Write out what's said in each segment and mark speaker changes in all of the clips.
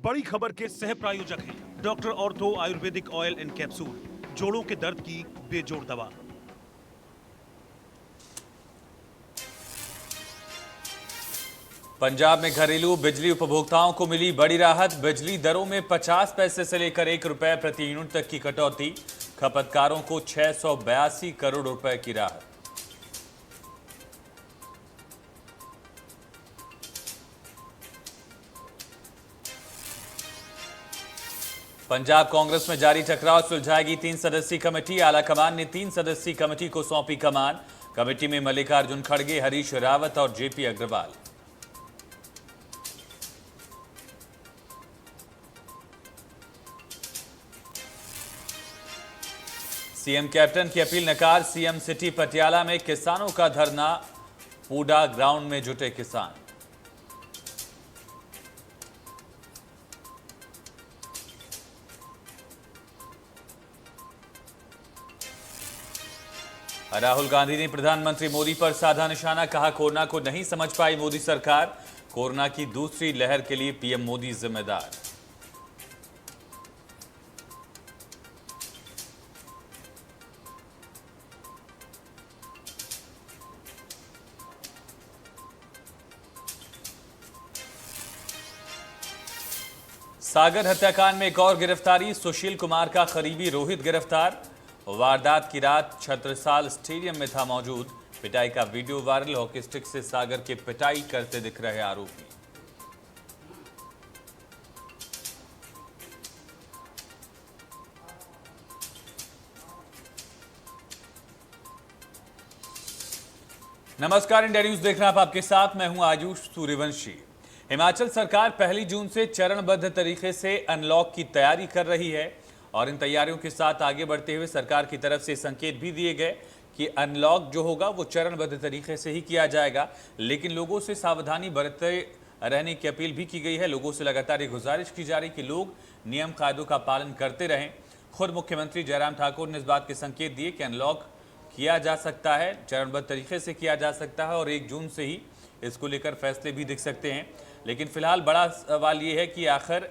Speaker 1: बड़ी खबर के सह प्रायोजक हैं doctor ortho Ayurvedic oil and capsule, जोड़ों के दर्द की बेजोड़ दवा।
Speaker 2: पंजाब में घरेलू बिजली उपभोक्ताओं को मिली बड़ी राहत। बिजली दरों में 50 पैसे से लेकर 1 रुपए प्रति यूनिट तक की कटौती। खपतकारों को 682 करोड़ रुपए की राहत। पंजाब कांग्रेस में जारी टकराव सुलझाएगी 3 सदस्यीय कमेटी। आलाकमान ने 3 सदस्यीय कमेटी को सौंपी कमान। कमेटी में मल्लिकार्जुन खड़गे, हरीश रावत और जेपी अग्रवाल। सीएम कैप्टन की अपील नकार। सीएम सिटी पटियाला में किसानों का धरना। पूडा ग्राउंड में जुटे किसान। राहुल गांधी ने प्रधानमंत्री मोदी पर साधा निशाना। कहा, कोरोना को नहीं समझ पाई मोदी सरकार। कोरोना की दूसरी लहर के लिए पीएम मोदी जिम्मेदार। सागर हत्याकांड में एक और गिरफ्तारी। सुशील कुमार का करीबी रोहित गिरफ्तार। वारदात की रात छत्रसाल स्टेडियम में था मौजूद। पिटाई का वीडियो वायरल। हॉकी स्टिक से सागर के पिटाई करते दिख रहे आरोपी। नमस्कार, इंडिया न्यूज देख रहे हैं आप। आपके साथ मैं हूं आयुष सूर्यवंशी। हिमाचल सरकार 1 जून से चरणबद्ध तरीके से अनलॉक की तैयारी कर रही है और इन तैयारियों के साथ आगे बढ़ते हुए सरकार की तरफ से संकेत भी दिए गए कि अनलॉक जो होगा वो चरणबद्ध तरीके से ही किया जाएगा, लेकिन लोगों से सावधानी बरतते रहने की अपील भी की गई है। लोगों से लगातार ये गुजारिश की जा रही कि लोग नियम कायदों का पालन करते रहें। खुद मुख्यमंत्री जयराम ठाकुर ने इस बात के संकेत दिए कि अनलॉक किया जा सकता है, चरणबद्ध तरीके से किया जा सकता है और 1 जून से ही इसको लेकर फैसले भी दिख सकते हैं। लेकिन फिलहाल बड़ा सवाल ये है कि आखिर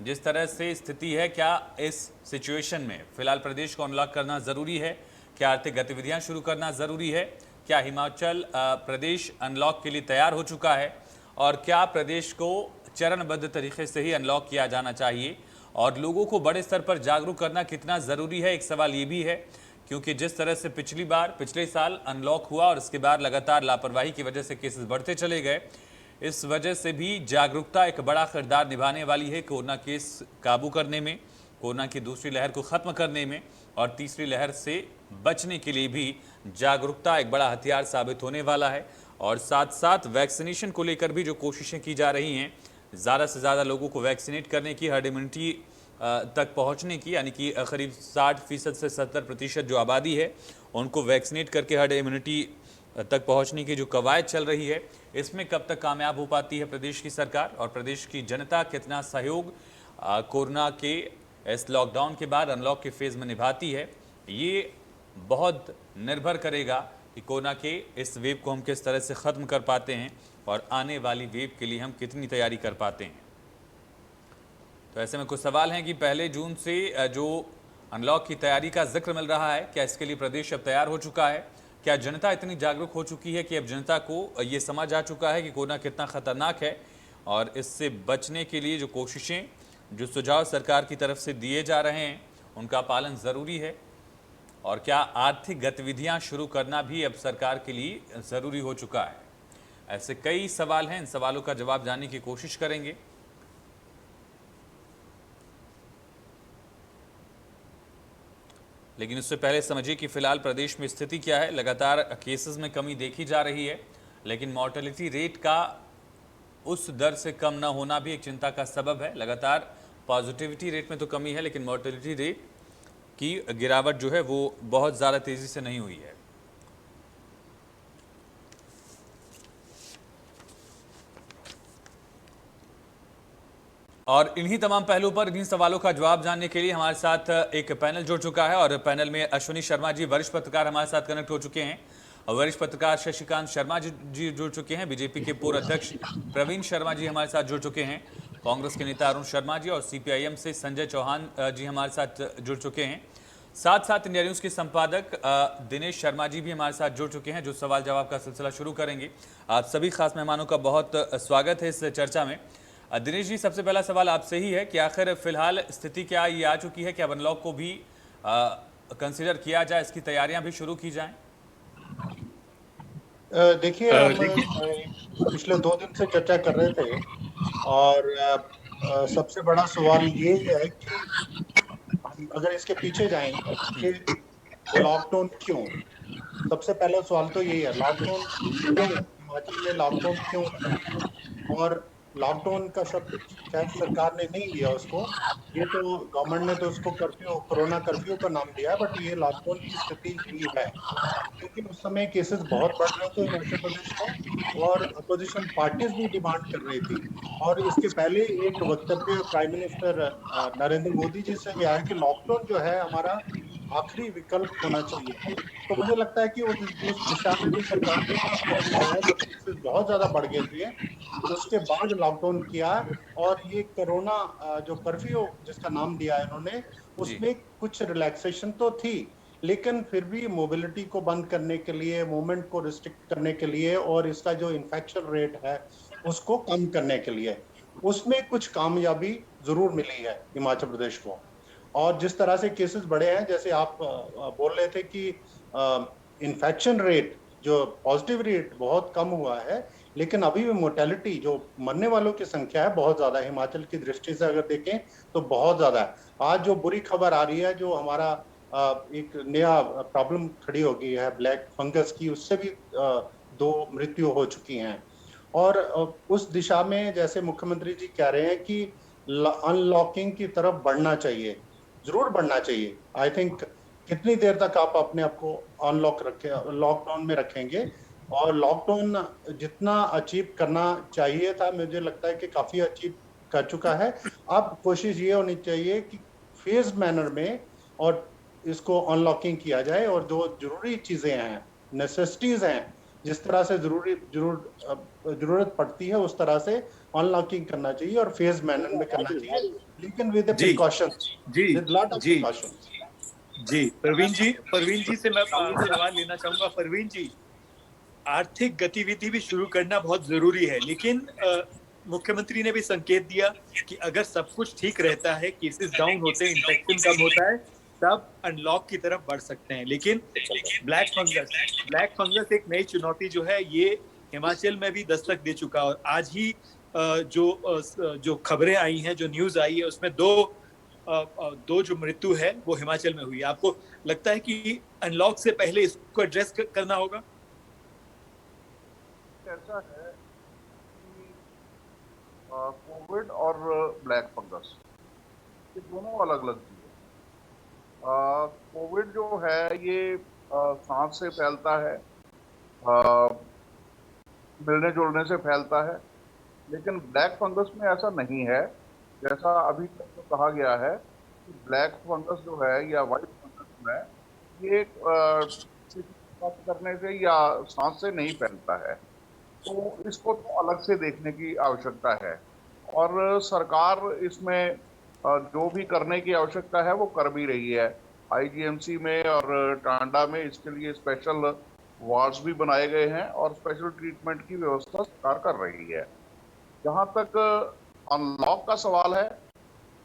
Speaker 2: जिस तरह से स्थिति है, क्या इस सिचुएशन में फिलहाल प्रदेश को अनलॉक करना ज़रूरी है? क्या आर्थिक गतिविधियां शुरू करना ज़रूरी है? क्या हिमाचल प्रदेश अनलॉक के लिए तैयार हो चुका है? और क्या प्रदेश को चरणबद्ध तरीके से ही अनलॉक किया जाना चाहिए? और लोगों को बड़े स्तर पर जागरूक करना कितना ज़रूरी है? एक सवाल ये भी है, क्योंकि जिस तरह से पिछले साल अनलॉक हुआ और उसके बाद लगातार लापरवाही की वजह से केसेस बढ़ते चले गए, इस वजह से भी जागरूकता एक बड़ा किरदार निभाने वाली है कोरोना केस काबू करने में, कोरोना की दूसरी लहर को ख़त्म करने में और तीसरी लहर से बचने के लिए भी जागरूकता एक बड़ा हथियार साबित होने वाला है। और साथ साथ वैक्सीनेशन को लेकर भी जो कोशिशें की जा रही हैं, ज़्यादा से ज़्यादा लोगों को वैक्सीनेट करने की, हर्ड इम्यूनिटी तक पहुँचने की, यानी कि करीब 60% से 70% जो आबादी है उनको वैक्सीनेट करके हर्ड इम्यूनिटी तक पहुंचने की जो कवायद चल रही है, इसमें कब तक कामयाब हो पाती है प्रदेश की सरकार और प्रदेश की जनता कितना सहयोग कोरोना के इस लॉकडाउन के बाद अनलॉक के फेज़ में निभाती है, ये बहुत निर्भर करेगा कि कोरोना के इस वेव को हम किस तरह से ख़त्म कर पाते हैं और आने वाली वेव के लिए हम कितनी तैयारी कर पाते हैं। तो ऐसे में कुछ सवाल हैं कि 1 जून से जो अनलॉक की तैयारी का जिक्र मिल रहा है, क्या इसके लिए प्रदेश अब तैयार हो चुका है? क्या जनता इतनी जागरूक हो चुकी है कि अब जनता को ये समझ आ चुका है कि कोरोना कितना खतरनाक है और इससे बचने के लिए जो कोशिशें, जो सुझाव सरकार की तरफ से दिए जा रहे हैं, उनका पालन ज़रूरी है? और क्या आर्थिक गतिविधियां शुरू करना भी अब सरकार के लिए ज़रूरी हो चुका है? ऐसे कई सवाल हैं, इन सवालों का जवाब जानने की कोशिश करेंगे। लेकिन उससे पहले समझिए कि फिलहाल प्रदेश में स्थिति क्या है। लगातार केसेस में कमी देखी जा रही है, लेकिन मॉर्टेलिटी रेट का उस दर से कम ना होना भी एक चिंता का सबब है। लगातार पॉजिटिविटी रेट में तो कमी है, लेकिन मॉर्टेलिटी रेट की गिरावट जो है वो बहुत ज़्यादा तेज़ी से नहीं हुई है। और इन्हीं तमाम पहलुओं पर, इन्हीं सवालों का जवाब जानने के लिए हमारे साथ एक पैनल जुड़ चुका है और पैनल में अश्विनी शर्मा जी, वरिष्ठ पत्रकार, हमारे साथ कनेक्ट हो चुके हैं। वरिष्ठ पत्रकार शशिकांत शर्मा जी जुड़ चुके हैं। बीजेपी के पूर्व अध्यक्ष प्रवीण शर्मा जी हमारे साथ जुड़ चुके हैं कांग्रेस के नेता अरुण शर्मा जी और सीपीआईएम से संजय चौहान जी हमारे साथ जुड़ चुके हैं। साथ साथ इंडिया न्यूज के संपादक दिनेश शर्मा जी भी हमारे साथ जुड़ चुके हैं, जो सवाल जवाब का सिलसिला शुरू करेंगे। आप सभी खास मेहमानों का बहुत स्वागत है इस चर्चा में। दिनेश जी, सबसे पहला सवाल आपसे ही है कि आखिर फिलहाल स्थिति क्या ये आ चुकी है कि अब अनलॉक को भी कंसिडर किया जाए, इसकी तैयारियां भी शुरू की जाएं?
Speaker 3: देखिए, हम पिछले 2 दिन से चर्चा कर रहे थे और सबसे बड़ा सवाल ये है कि हम अगर इसके पीछे जाएं कि लॉकडाउन क्यों। सबसे पहला सवाल तो यही है, लॉकडाउन क्यों, हिमाचल में लॉकडाउन क्यों है। और लॉकडाउन का शब्द खैर सरकार ने नहीं लिया उसको, ये तो गवर्नमेंट ने तो उसको कर्फ्यू, कोरोना कर्फ्यू का नाम दिया है, बट ये लॉकडाउन की स्थिति ही है क्योंकि उस समय केसेस बहुत बढ़ रहे थे हिमाचल प्रदेश में और अपोजिशन पार्टीज भी डिमांड कर रही थी। और इसके पहले एक वक्तव्य प्राइम मिनिस्टर नरेंद्र मोदी जी से भी आया कि लॉकडाउन जो है हमारा आखिरी विकल्प होना चाहिए। तो मुझे लगता है कि उस दिशा में भी सरकार ने कुछ कदम उठाया जब केसेस बहुत ज्यादा बढ़ गए थे, उसके बाद लॉकडाउन किया। और ये कोरोना जो कर्फ्यू जिसका नाम दिया है इन्होंने,
Speaker 2: जी।
Speaker 3: उसमें कुछ रिलैक्सेशन तो थी, लेकिन फिर भी मोबिलिटी को बंद करने के लिए, मूवमेंट को रिस्ट्रिक्ट करने के लिए और इसका जो इन्फेक्शन रेट है उसको कम करने के लिए उसमें कुछ कामयाबी जरूर मिली है हिमाचल प्रदेश को। और जिस तरह से केसेस बढ़े हैं, जैसे आप बोल रहे थे कि इन्फेक्शन रेट, जो पॉजिटिव रेट बहुत कम हुआ है, लेकिन अभी भी मोर्टेलिटी, जो मरने वालों की संख्या है, बहुत ज्यादा है। हिमाचल की दृष्टि से अगर देखें तो बहुत ज्यादा है। आज जो बुरी खबर आ रही है, जो हमारा एक नया प्रॉब्लम खड़ी हो गई है ब्लैक फंगस की, उससे भी 2 मृत्यु हो चुकी हैं। और उस दिशा में जैसे मुख्यमंत्री जी कह रहे हैं कि अनलॉकिंग की तरफ बढ़ना चाहिए, जरूर बढ़ना चाहिए। आई थिंक कितनी देर तक आप अपने आप को अनलॉक रखे, लॉकडाउन में रखेंगे। और लॉकडाउन जितना अचीव करना चाहिए था, मुझे लगता है कि काफी अचीव कर चुका है। अब कोशिश ये होनी चाहिए कि फेज मैनर में और इसको अनलॉकिंग किया जाए, और जो जरूरी चीजें हैं, नेसेसिटीज हैं, जिस तरह से जरूरत पड़ती है उस तरह से अनलॉकिंग करना चाहिए और फेज मैनर में करना चाहिए, लेकिन विद
Speaker 4: जी
Speaker 3: प्रिकॉशन,
Speaker 4: जी
Speaker 3: विद लॉट ऑफ
Speaker 4: जी
Speaker 3: प्रिकॉशन।
Speaker 4: जी परवीन जी से मैं सवाल लेना चाहूंगा। परवीन जी, आर्थिक गतिविधि भी शुरू करना बहुत जरूरी है, लेकिन मुख्यमंत्री ने भी संकेत दिया कि अगर सब कुछ ठीक रहता है, केसेस डाउन होते हैं, इन्फेक्शन कम होता है, तब अनलॉक की तरफ बढ़ सकते हैं। लेकिन ब्लैक फंगस एक नई चुनौती जो है, ये हिमाचल में भी दस्तक दे चुका है। और आज ही जो खबरें आई हैं, जो न्यूज आई है, उसमें दो जो मृत्यु है वो हिमाचल में हुई है। आपको लगता है कि अनलॉक से पहले इसको एड्रेस करना होगा?
Speaker 5: ऐसा है कि कोविड और ब्लैक फंगस ये दोनों अलग अलग चीज़ें हैं। कोविड जो है ये सांस से फैलता है, मिलने जुलने से फैलता है, लेकिन ब्लैक फंगस में ऐसा नहीं है। जैसा अभी तक तो कहा गया है कि ब्लैक फंगस जो है या वाइट फंगस जो है, ये किसी बात करने से या सांस से नहीं फैलता है। तो इसको तो अलग से देखने की आवश्यकता है और सरकार इसमें जो भी करने की आवश्यकता है वो कर भी रही है। आईजीएमसी में और टांडा में इसके लिए स्पेशल वार्ड्स भी बनाए गए हैं और स्पेशल ट्रीटमेंट की व्यवस्था सरकार कर रही है। जहां तक अनलॉक का सवाल है,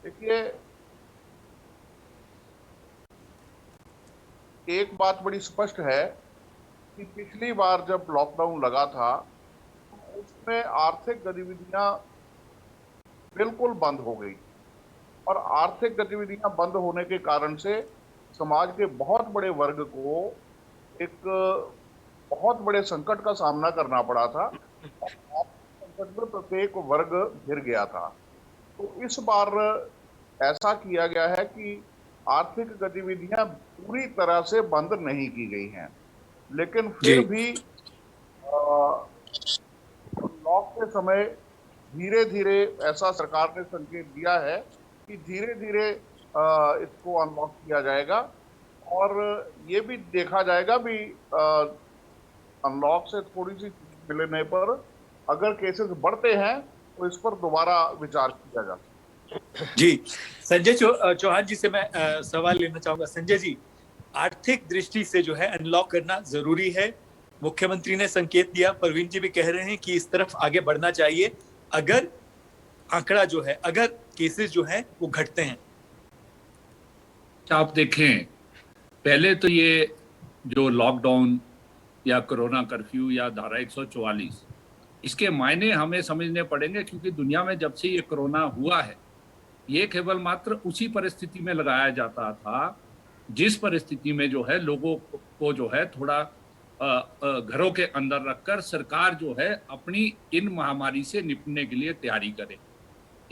Speaker 5: देखिए एक बात बड़ी स्पष्ट है कि पिछली बार जब लॉकडाउन लगा था उसमें आर्थिक गतिविधियां बिल्कुल बंद हो गई और आर्थिक गतिविधियां बंद होने के कारण से समाज के बहुत बड़े वर्ग को एक बहुत बड़े संकट का सामना करना पड़ा था और संकट में प्रत्येक वर्ग घिर गया था। तो इस बार ऐसा किया गया है कि आर्थिक गतिविधियां पूरी तरह से बंद नहीं की गई हैं, लेकिन फिर भी लॉक के समय धीरे धीरे ऐसा सरकार ने संकेत दिया है कि धीरे धीरे इसको अनलॉक किया जाएगा और ये भी देखा जाएगा भी अनलॉक से थोड़ी सी मिलने पर अगर केसेस बढ़ते हैं तो इस पर दोबारा विचार किया जा सकता
Speaker 4: जी, संजय चौहान जी से मैं सवाल लेना चाहूंगा। संजय जी, आर्थिक दृष्टि से जो है अनलॉक करना जरूरी है। मुख्यमंत्री ने संकेत दिया, परवीन जी भी कह रहे हैं कि इस तरफ आगे बढ़ना चाहिए अगर आंकड़ा जो है, अगर केसेस जो है वो घटते हैं।
Speaker 6: आप देखें, पहले तो ये जो लॉकडाउन या कोरोना कर्फ्यू या धारा 144, इसके मायने हमें समझने पड़ेंगे, क्योंकि दुनिया में जब से ये कोरोना हुआ है, ये केवल मात्र उसी परिस्थिति में लगाया जाता था जिस परिस्थिति में जो है लोगों को जो है थोड़ा घरों के अंदर रखकर सरकार जो है अपनी इन महामारी से निपटने के लिए तैयारी करे।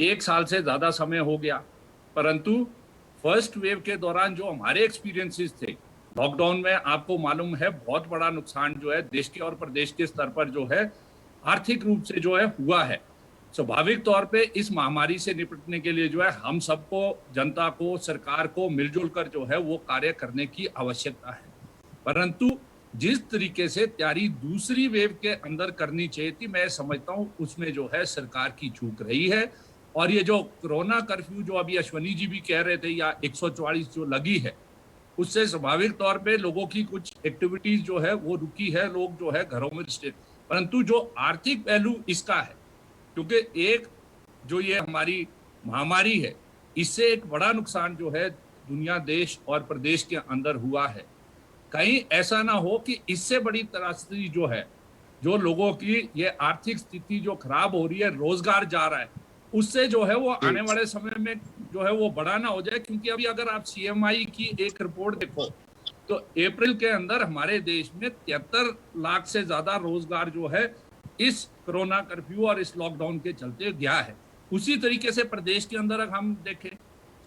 Speaker 6: 1 साल से ज्यादा समय हो गया, परंतु फर्स्ट वेव के दौरान जो हमारे एक्सपीरियंसेस थे लॉकडाउन में, आपको मालूम है बहुत बड़ा नुकसान जो है देश के और प्रदेश के स्तर पर जो है आर्थिक रूप से जो है हुआ है। स्वाभाविक तौर पे इस महामारी से निपटने के लिए जो है हम सबको, जनता को, सरकार को मिलजुल कर जो है वो कार्य करने की आवश्यकता है। परंतु जिस तरीके से तैयारी दूसरी वेव के अंदर करनी चाहिए थी, मैं समझता हूँ उसमें जो है सरकार की चूक रही है। और ये जो कोरोना कर्फ्यू जो अभी अश्वनी जी भी कह रहे थे, या 144 जो लगी है, उससे स्वाभाविक तौर पे लोगों की कुछ एक्टिविटीज जो है वो रुकी है, लोग जो है घरों में स्टे। परंतु जो आर्थिक पहलू इसका है, क्योंकि एक जो ये हमारी महामारी है, इससे एक बड़ा नुकसान जो है दुनिया, देश और प्रदेश के अंदर हुआ है। कहीं ऐसा ना हो कि इससे बड़ी त्रासदी जो है, जो लोगों की ये आर्थिक स्थिति जो खराब हो रही है, रोजगार जा रहा है, उससे जो है वो आने वाले समय में जो है वो बड़ा ना हो जाए। क्योंकि अभी अगर आप CMI की एक रिपोर्ट देखो तो अप्रैल के अंदर हमारे देश में 73 लाख से ज्यादा रोजगार जो है इस कोरोना कर्फ्यू और इस लॉकडाउन के चलते गया है। उसी तरीके से प्रदेश के अंदर अगर हम देखें,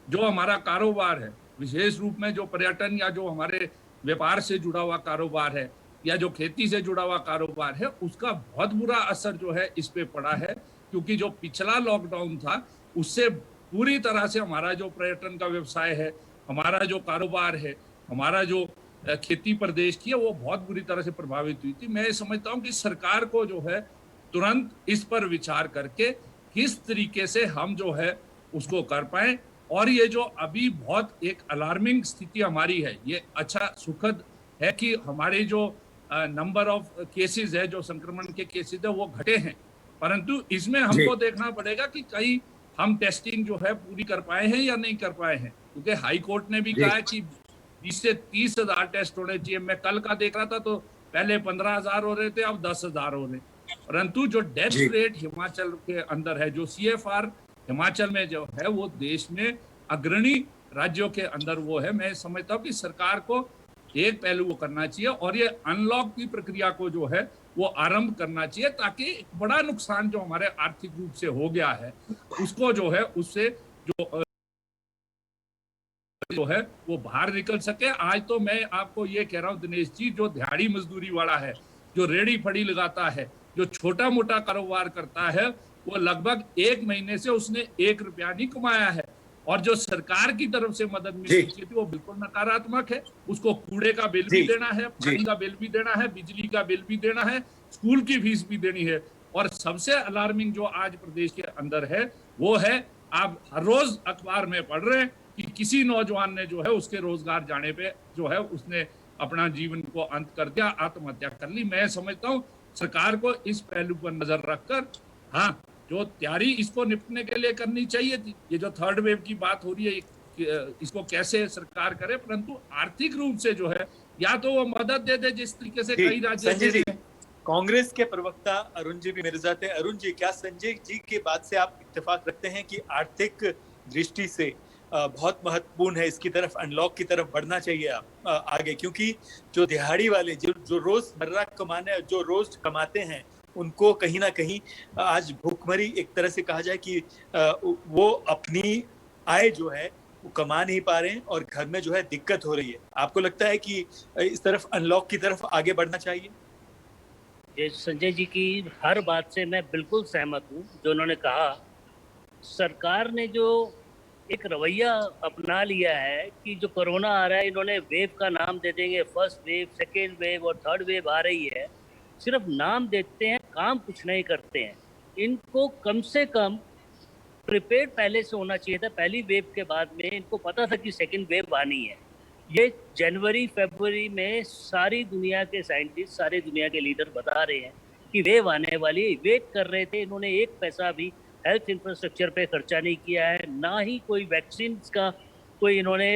Speaker 6: जो हमारा कारोबार है, विशेष रूप में जो पर्यटन या जो हमारे व्यापार से जुड़ा हुआ कारोबार है या जो खेती से जुड़ा हुआ कारोबार है, उसका बहुत बुरा असर जो है इस पे पड़ा है। क्योंकि जो पिछला लॉकडाउन था उससे पूरी तरह से हमारा जो पर्यटन का व्यवसाय है, हमारा जो कारोबार है, हमारा जो खेती प्रदेश की है, वो बहुत बुरी तरह से प्रभावित हुई थी। मैं समझता हूँ कि सरकार को जो है तुरंत इस पर विचार करके किस तरीके से हम जो है उसको कर पाए। और ये जो अभी बहुत एक अलार्मिंग स्थिति हमारी है, ये अच्छा सुखद है कि हमारे जो नंबर ऑफ केसेस है, जो संक्रमण के केसेस है, वो घटे हैं। परंतु इसमें हमको देखना पड़ेगा कि कहीं हम टेस्टिंग जो है पूरी कर पाए हैं या नहीं कर पाए हैं। क्योंकि हाई कोर्ट ने भी कहा है कि 20 से 30 हजार टेस्ट होने चाहिए। मैं कल का देख रहा था तो पहले 15,000 हो रहे थे, अब 10,000 हो रहे। परंतु जो डेथ रेट हिमाचल के अंदर है, जो CFR हिमाचल में जो है वो देश में अग्रणी राज्यों के अंदर वो है। मैं समझता हूँ कि सरकार को एक पहलू वो करना चाहिए और ये अनलॉक की प्रक्रिया को जो है वो आरंभ करना चाहिए, ताकि एक बड़ा नुकसान जो हमारे आर्थिक रूप से हो गया है उसको जो है उससे जो है वो बाहर निकल सके। आज तो मैं आपको ये कह रहा हूँ दिनेश जी, जो दिहाड़ी मजदूरी वाला है, जो रेडी फड़ी लगाता है, जो छोटा मोटा कारोबार करता है, वो लगभग 1 महीने से उसने 1 रुपया नहीं कमाया है। और जो सरकार की तरफ से मदद मिलनी चाहिए थी वो बिल्कुल नकारात्मक है। उसको कूड़े का बिल भी देना है, पानी का बिल भी देना है, बिजली का बिल भी देना है, स्कूल की फीस भी देनी है। और सबसे अलार्मिंग जो आज प्रदेश के अंदर है वो है, आप हर रोज अखबार में पढ़ रहे हैं कि किसी नौजवान ने जो है उसके रोजगार जाने पे जो है उसने अपना जीवन को अंत कर दिया, आत्महत्या कर ली। मैं समझता हूँ सरकार को इस पहलू पर नजर रखकर, हाँ, जो तैयारी इसको निपटने के लिए करनी चाहिए थी, ये जो थर्ड वेव की बात हो रही है, इसको कैसे सरकार करे, परंतु आर्थिक रूप से जो है या तो वो मदद दे दे जिस तरीके से कई राज्य।
Speaker 4: संजय जी, कांग्रेस के प्रवक्ता अरुण जी भी मेरे साथ हैं। अरुण जी, क्या संजय जी के बात से आप इत्तेफाक रखते हैं कि आर्थिक दृष्टि से बहुत महत्वपूर्ण है, इसकी तरफ, अनलॉक की तरफ बढ़ना चाहिए आगे? क्योंकि जो दिहाड़ी वाले, जो रोजमर्रा कमाने, जो रोज कमाते हैं, उनको कहीं ना कहीं आज भूखमरी एक तरह से कहा जाए कि वो अपनी आय जो है वो कमा नहीं पा रहे हैं और घर में जो है दिक्कत हो रही है। आपको लगता है कि इस तरफ अनलॉक की तरफ आगे बढ़ना चाहिए?
Speaker 7: संजय जी की हर बात से मैं बिल्कुल सहमत हूँ। जो उन्होंने कहा, सरकार ने जो एक रवैया अपना लिया है कि जो कोरोना आ रहा है, इन्होंने वेव का नाम दे देंगे, फर्स्ट वेव, सेकेंड वेव और थर्ड वेव आ रही है, सिर्फ नाम देते हैं, काम कुछ नहीं करते हैं। इनको कम से कम प्रिपेयर्ड पहले से होना चाहिए था। पहली वेव के बाद में इनको पता था कि सेकंड वेव आनी है। ये जनवरी फरवरी में सारी दुनिया के साइंटिस्ट, सारे दुनिया के लीडर बता रहे हैं कि वेव आने वाली है। वेट कर रहे थे। इन्होंने एक पैसा भी हेल्थ इंफ्रास्ट्रक्चर पे खर्चा नहीं किया है, ना ही कोई वैक्सीन का कोई इन्होंने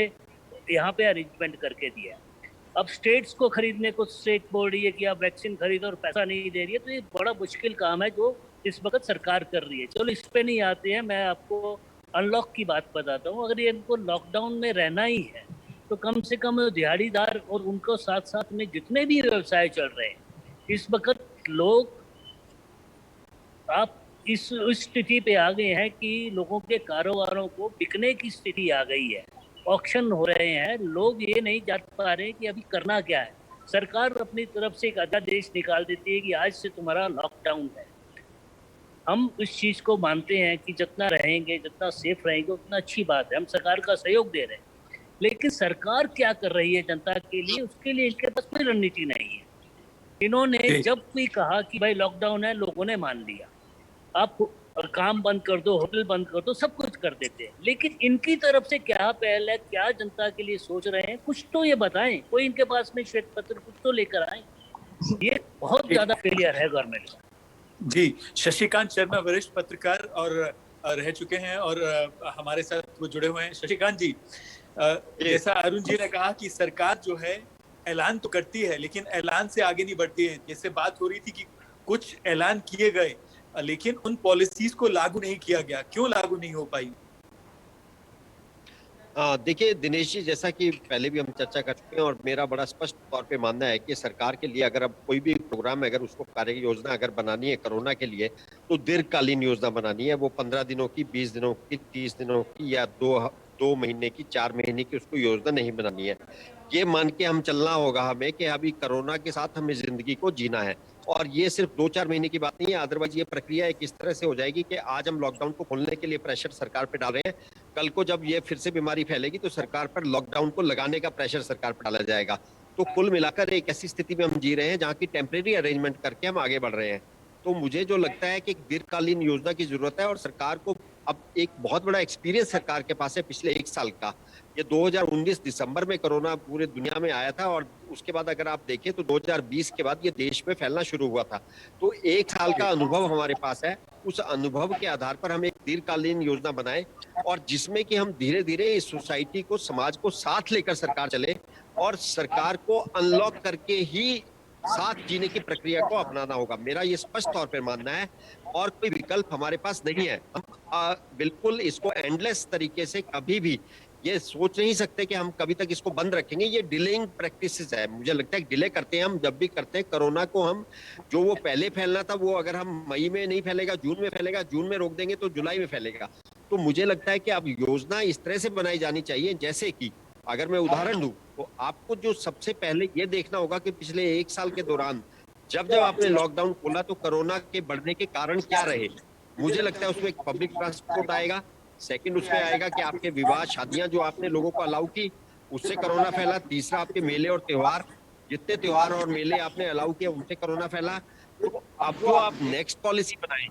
Speaker 7: यहाँ पे अरेंजमेंट करके दिया है। अब स्टेट्स को खरीदने को स्टेट बोल रही है कि आप वैक्सीन खरीदो और पैसा नहीं दे रही है, तो ये बड़ा मुश्किल काम है जो इस वक्त सरकार कर रही है। चलो इस पे नहीं आते हैं, मैं आपको अनलॉक की बात बताता हूँ। अगर ये इनको लॉकडाउन में रहना ही है तो कम से कम दिहाड़ीदार और उनको साथ साथ में जितने भी व्यवसाय चल रहे हैं, इस वक्त लोग आप इस स्थिति पे आ गए हैं कि लोगों के कारोबारों को बिकने की स्थिति आ गई है। ऑक्शन हो रहे हैं, लोग ये नहीं जान पा रहे कि अभी करना क्या है। सरकार अपनी तरफ से एक अध्यादेश निकाल देती है कि आज से तुम्हारा लॉकडाउन है। हम इस चीज़ को मानते हैं कि जितना रहेंगे, जितना सेफ रहेंगे उतना अच्छी बात है। हम सरकार का सहयोग दे रहे हैं, लेकिन सरकार क्या कर रही है जनता के लिए, उसके लिए इनके पास कोई रणनीति नहीं है। इन्होंने जब भी कहा कि भाई लॉकडाउन है, लोगों ने मान लिया। आप काम बंद कर दो, होटल बंद कर दो, सब कुछ कर देते हैं। लेकिन इनकी तरफ से क्या पहल है, क्या जनता के लिए सोच रहे हैं, कुछ तो ये बताएं। कोई इनके पास में श्वेत पत्र कुछ तो लेकर आए। ये बहुत ज्यादा फेलियर है गवर्नमेंट का।
Speaker 4: जी, शशिकांत शर्मा वरिष्ठ पत्रकार और रह चुके हैं और हमारे साथ वो जुड़े हुए हैं। शशिकांत जी, जैसा अरुण जी ने कहा कि सरकार जो है ऐलान तो करती है लेकिन ऐलान से आगे नहीं बढ़ती है। जैसे बात हो रही थी कि कुछ ऐलान किए गए लेकिन उन पॉलिसीज को लागू नहीं किया गया। क्यों लागू नहीं हो पाई?
Speaker 8: देखिए दिनेश जी, जैसा कि पहले भी हम चर्चा कर चुके हैं और मेरा बड़ा स्पष्ट तौर पे मानना है कि सरकार के लिए अगर अब कोई भी प्रोग्राम, अगर उसको कार्य योजना अगर बनानी है कोरोना के लिए, तो दीर्घकालीन योजना बनानी है। वो 15 दिनों की, 20 दिनों की, 30 दिनों की या 2 महीने की, 4 महीने की उसको योजना नहीं बनानी है। ये मान के हम चलना होगा हमें कि अभी कोरोना के साथ हमें जिंदगी को जीना है। और ये सिर्फ 2-4 महीने की बात नहीं है। अदरवाइज ये प्रक्रिया एक इस तरह से हो जाएगी कि आज हम लॉकडाउन को खोलने के लिए प्रेशर सरकार पे डाल रहे हैं, कल को जब ये फिर से बीमारी फैलेगी तो सरकार पर लॉकडाउन को लगाने का प्रेशर सरकार पर डाला जाएगा। तो कुल मिलाकर एक ऐसी स्थिति में हम जी रहे हैं जहाँ की टेम्परेरी अरेंजमेंट करके हम आगे बढ़ रहे हैं। तो मुझे जो लगता है कि दीर्घकालीन योजना की जरूरत है और सरकार को अब एक बहुत बड़ा एक्सपीरियंस सरकार के पास है पिछले 1 साल का। ये 2019 दिसंबर में कोरोना पूरे दुनिया में आया था और उसके बाद अगर आप देखें तो 2020 के बाद ये देश में फैलना शुरू हुआ था। तो 1 साल का अनुभव हमारे पास है। उस अनुभव के आधार पर हम एक दीर्घकालीन योजना बनाएं और जिसमें कि हम धीरे धीरे इस सोसाइटी को, समाज को साथ लेकर सरकार चले और सरकार को अनलॉक करके ही साथ जीने की प्रक्रिया को अपनाना होगा। मेरा ये स्पष्ट तौर पर मानना है और कोई विकल्प हमारे पास नहीं है। हम बिल्कुल इसको एंडलेस तरीके से कभी भी ये सोच नहीं सकते कि हम कभी तक इसको बंद रखेंगे। ये डिलेइंग प्रैक्टिसेस है। मुझे लगता है डिले करते हैं हम जब भी करते हैं। कोरोना को हम जो वो पहले फैलना था वो अगर हम मई में नहीं फैलेगा, जून में फैलेगा, जून में रोक देंगे तो जुलाई में फैलेगा। तो मुझे लगता है कि अब योजना इस तरह से बनाई जानी चाहिए, जैसे कि अगर मैं उदाहरण दूं तो आपको जो सबसे पहले ये देखना होगा कि पिछले 1 साल के दौरान जब आपने लॉकडाउन खोला तो कोरोना के बढ़ने के कारण क्या रहे। मुझे लगता है उसमें एक पब्लिक ट्रांसपोर्ट आएगा, सेकंड उसमें आएगा कि आपके विवाह शादियां जो आपने लोगों को अलाउ की उससे कोरोना फैला। तीसरा आपके मेले और त्योहार, जितने त्योहार और मेले आपने अलाउ किए उनसे कोरोना फैला। तो अब जो आप नेक्स्ट पॉलिसी बनाएं,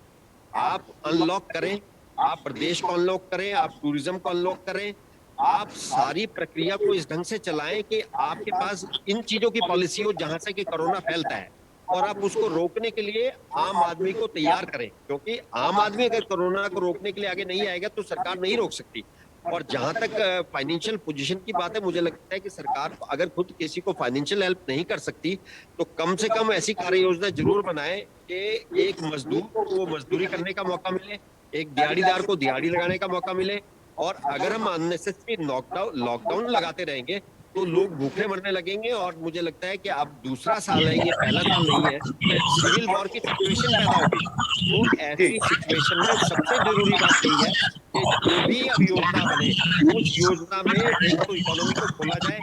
Speaker 8: आप अनलॉक करें, आप प्रदेश को अनलॉक करें, आप टूरिज्म को अनलॉक करें, आप सारी प्रक्रिया को इस ढंग से चलाएं कि आपके पास इन चीजों की पॉलिसी हो जहां से कि कोरोना फैलता है और आप उसको रोकने के लिए आम आदमी को तैयार करें। क्योंकि आम आदमी अगर कोरोना को रोकने के लिए आगे नहीं आएगा तो सरकार नहीं रोक सकती। और जहां तक फाइनेंशियल पोजीशन की बात है, मुझे लगता है कि सरकार अगर खुद किसी को फाइनेंशियल हेल्प नहीं कर सकती तो कम से कम ऐसी कार्य योजना जरूर बनाए कि एक मजदूर को वो मजदूरी करने का मौका मिले, एक दिहाड़ीदार को दिहाड़ी लगाने का मौका मिले। और अगर हम अननेसेसरी लॉकडाउन लगाते रहेंगे तो लोग भूखे मरने लगेंगे। और मुझे लगता है कि अब दूसरा साल है, ये पहला साल नहीं है, सिविल वॉर की सिचुएशन पैदा होगी। तो ऐसी सिचुएशन में सबसे जरूरी बात यही है कि जो भी अब योजना बने उस योजना में एक तो इकोनॉमी को खोला जाए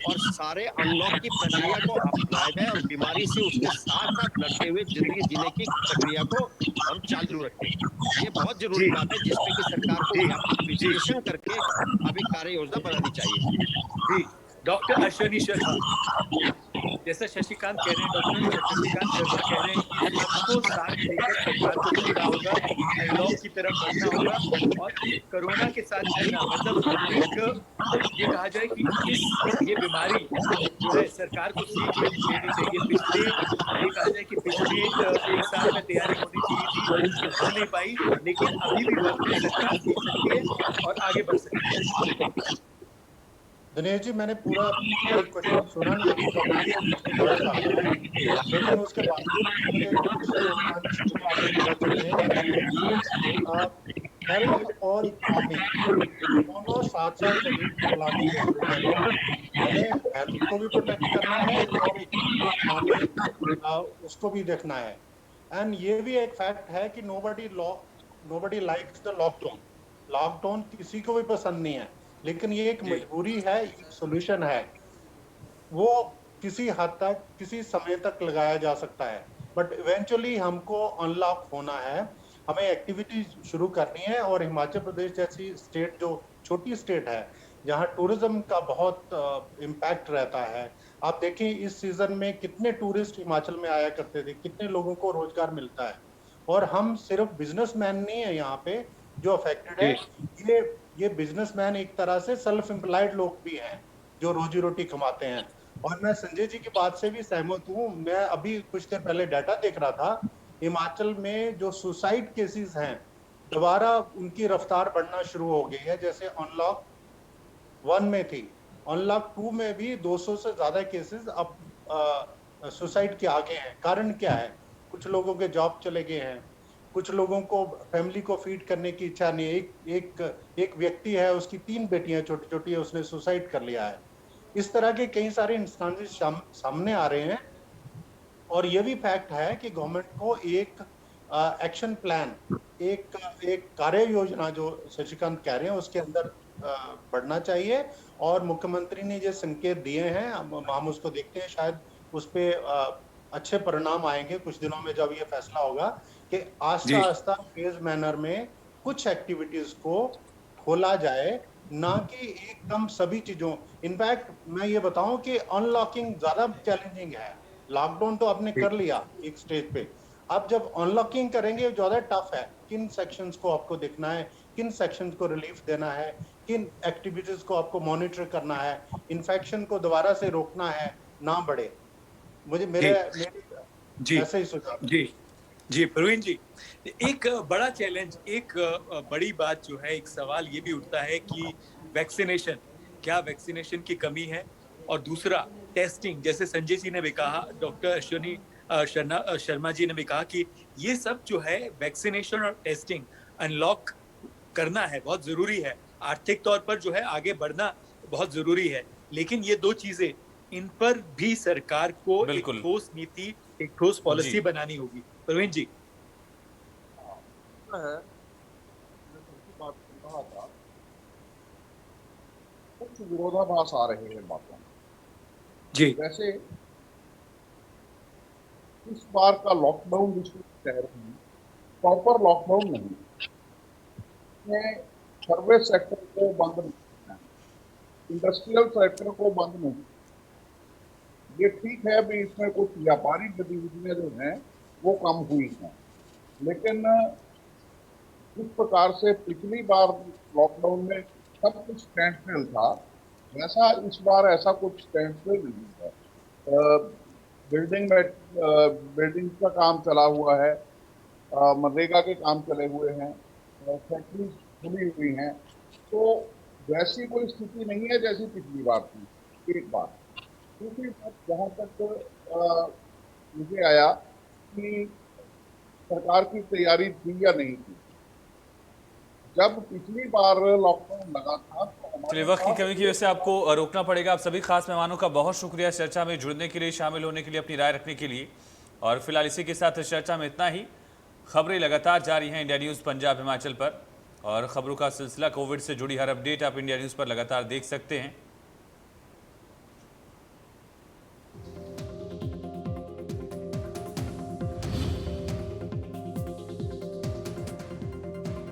Speaker 8: और सारे अनलॉक की प्रक्रिया को अपनाया जाए और बीमारी से उसके साथ साथ लड़ते हुए जिंदगी जीने की प्रक्रिया को हम चालू रखें। ये बहुत जरूरी बात है जिसपे कि सरकार को विश्लेषण करके अब एक कार्य योजना बनानी चाहिए।
Speaker 4: डॉक्टर अश्विनी शर्मा। जैसा शशिकांत कह रहे हैं, डॉक्टर शशिकांत शर्मा कह रहे हैं कि सबको साथ लेकर सरकार को चलना होगा, अनलॉक की तरफ बढ़ना होगा और कोरोना के साथ चलना, मतलब एक ये कहा जाए कि ये बीमारी जो है सरकार को सीख लेनी चाहिए। ये कहा जाए कि पिछले एक साल में तैयारी होनी चाहिए थी, जो हो नहीं पाई, लेकिन अभी भी वक्त है, सरकार सीख सकती है और आगे बढ़ सकती है।
Speaker 3: दिनेश जी, मैंने पूरा एक क्वेश्चन सुना नहीं, लेकिन उसके बावजूद मुझे हेल्थ और इकोनॉमी दोनों साथ साथ चलाने की जरूरत है। हमें हेल्थ को भी प्रोटेक्ट करना है और इकोनॉमी उसको भी देखना है। एंड ये भी एक फैक्ट है कि nobody likes the lockdown. Lockdown किसी को भी पसंद नहीं है, लेकिन ये एक मजबूरी है, एक सोल्यूशन है। वो किसी हद तक, किसी समय तक लगाया जा सकता है, बट इवेंचुअली हमको अनलॉक होना है, हमें एक्टिविटी शुरू करनी है। और हिमाचल प्रदेश जैसी स्टेट, जो छोटी स्टेट है, जहाँ टूरिज्म का बहुत इम्पैक्ट रहता है, आप देखें इस सीजन में कितने टूरिस्ट हिमाचल में आया करते थे, कितने लोगों को रोजगार मिलता है। और हम सिर्फ बिजनेसमैन नहीं है यहाँ पे जो अफेक्टेड है, ये बिजनेसमैन एक तरह से सेल्फ एम्प्लॉयड लोग भी हैं जो रोजी रोटी कमाते हैं। और मैं संजय जी की बात से भी सहमत हूँ। मैं अभी कुछ देर पहले डाटा देख रहा था, हिमाचल में जो सुसाइड केसेस हैं, दोबारा उनकी रफ्तार बढ़ना शुरू हो गई है। जैसे अनलॉक 1 में थी, अनलॉक 2 में भी 200 से ज्यादा केसेस अब सुसाइड के आगे हैं। कारण क्या है? कुछ लोगों के जॉब चले गए हैं, कुछ लोगों को फैमिली को फीड करने की इच्छा नहीं है। एक व्यक्ति है, उसकी 3 बेटियां छोटी छोटी है, उसने सुसाइड कर लिया है। इस तरह के कई सारे इंस्टेंसेस सामने आ रहे हैं। और ये भी फैक्ट है कि गवर्नमेंट को एक एक्शन प्लान, एक कार्य योजना, जो शशिकांत कह रहे हैं, उसके अंदर बढ़ना चाहिए। और मुख्यमंत्री ने जो संकेत दिए हैं, हम उसको देखते हैं, शायद उस पे अच्छे परिणाम आएंगे कुछ दिनों में, जब ये फैसला होगा कि आस्ता आस्ता फेज मैनर में कुछ एक्टिविटीज को खोला जाए, ना कि एकदम सभी चीजों। इनफैक्ट मैं ये बताऊं कि अनलॉकिंग ज्यादा चैलेंजिंग है। लॉकडाउन तो आपने कर लिया एक स्टेज पे, अब जब अनलॉकिंग करेंगे ज्यादा टफ है। किन सेक्शंस को आपको देखना है, किन सेक्शंस को रिलीफ देना है, किन एक्टिविटीज को आपको मॉनिटर करना है, इन्फेक्शन को दोबारा से रोकना है, ना बढ़े। मुझे मेरे ऐसे ही सुझाव।
Speaker 4: जी प्रवीण जी, एक बड़ा चैलेंज, एक बड़ी बात जो है, एक सवाल ये भी उठता है कि वैक्सीनेशन, क्या वैक्सीनेशन की कमी है? और दूसरा टेस्टिंग, जैसे संजय जी ने भी कहा, डॉक्टर अश्विनी शर्मा जी ने भी कहा कि ये सब जो है वैक्सीनेशन और टेस्टिंग अनलॉक करना है, बहुत जरूरी है। आर्थिक तौर पर जो है आगे बढ़ना बहुत जरूरी है, लेकिन ये दो चीजें, इन पर भी सरकार को एक ठोस नीति, एक ठोस पॉलिसी बनानी होगी। प्रवीण जी,
Speaker 5: कुछ विरोधाभास आ रहे हैं बातों में
Speaker 4: जी।
Speaker 5: वैसे इस बार का लॉकडाउन जिसको कह रहे हैं, प्रॉपर लॉकडाउन नहीं, इसमें सर्विस सेक्टर को बंद नहीं करना है, इंडस्ट्रियल सेक्टर को बंद नहीं। ये ठीक है भी, इसमें कुछ व्यापारिक गतिविधियां जो हैं वो कम हुई हैं, लेकिन जिस प्रकार से पिछली बार लॉकडाउन में सब कुछ स्टैंड स्टिल था, वैसा इस बार ऐसा कुछ स्टैंड स्टिल नहीं है। बिल्डिंग का काम चला हुआ है, मनरेगा के काम चले हुए हैं, फैक्ट्रीज खुली हुई हैं, तो वैसी कोई स्थिति नहीं है जैसी पिछली बार थी। एक बात। दूसरी बात, जहाँ तक मुझे आया कि सरकार की तैयारी थी या नहीं थी, जब पिछली बार लॉकडाउन लगा था
Speaker 2: तो वक्त की कमी की वजह से आपको रोकना पड़ेगा। आप सभी खास मेहमानों का बहुत शुक्रिया चर्चा में जुड़ने के लिए, शामिल होने के लिए, अपनी राय रखने के लिए। और फिलहाल इसी के साथ चर्चा में इतना ही। खबरें लगातार जारी हैं इंडिया न्यूज़ पंजाब हिमाचल पर, और खबरों का सिलसिला, कोविड से जुड़ी हर अपडेट आप इंडिया न्यूज़ पर लगातार देख सकते हैं।